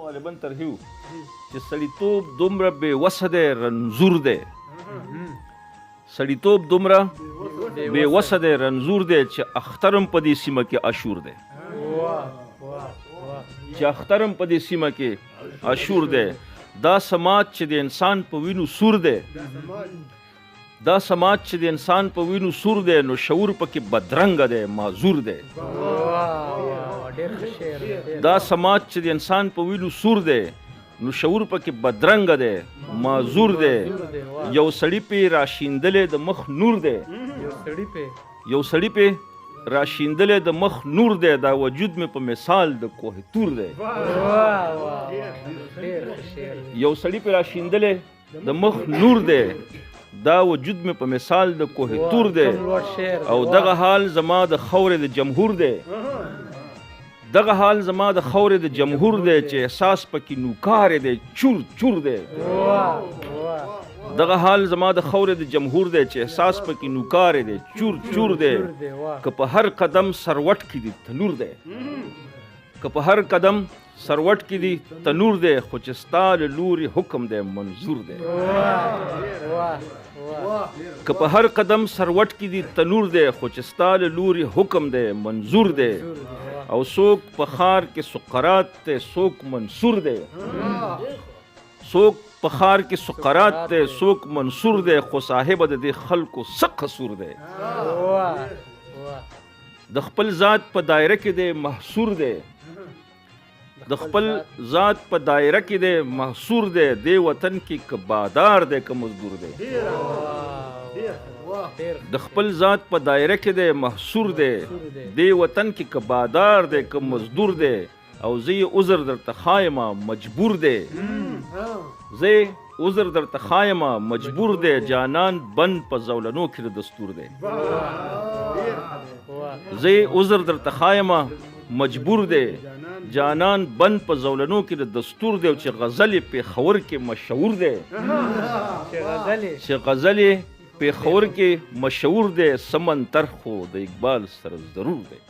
غالبا ترهیو چې سړیتوب دومره بې وسه دی رنځور دی سړیتوب دومره بې وسه دی رنځور دی چې اخترم په دې سیمه کې اشور دی چې اخترم په دې سیمه کې اشور دی دا سماج چې د انسان په وینو سور دی دا سماج چې د انسان په وینو سور دی نو شعور پکې بدرنګه دی معذور دی دا سماج چې د انسان په وینو سور دی نو شعور پکې بدرنګه دی معذور دی یو سړی پې راشیندلې د مخ نور دی یو سړی پې راشیندلې د مخ نور دی دا وجود مې په مثال د کوه تور دی یو سړی پې راشیندلې د مخ نور دی دا وجود مې په مثال د کوه تور دی او دغه حال زما د خاورې د جمهور دی دغه حال زما د خاورې د جمهور دی چې احساس پکې نوکار دی چور چور دی دغه حال زما د خاورې د جمهور دی چې احساس پکې نوکار دی چور چور دی که په هر قدم سروټ کې دی تنور دی که په هر قدم سروټ کې دی تنور دی خو چې ستا له لوري حکم دی منظور دی که په هر قدم سروټ کې دی تنور دی خو چې ستا له لوري حکم دی منظور دی او څوک په ښار کې سقرات دی څوک منصور دی څوک په ښار کې سقرات دی څوک منصور دی خو صاحب د دې خلکو څه قصور دی د خپل ذات په دایره کې دی محصور دی د خپل ذات په دایره کې دی محصور دی دې وطن کې که بادار دی که مزدور دی د خپل ذات په دایره کې دی محصور دی دې وطن کې که بادار دی که مزدور دی او زه یې عذر درته خایمه مجبور دی زه عذر درته خایمه مجبور دی جانان بند په زولنو کې د دستور دی زه عذر درته خایمه مجبور دی جانان بند په زولنو کې د دستور دی چې غزل پېښور کې مشهور دی چې غزل پېښور کې مشهور دی سمن تر خو د اقبال سره ضرور دی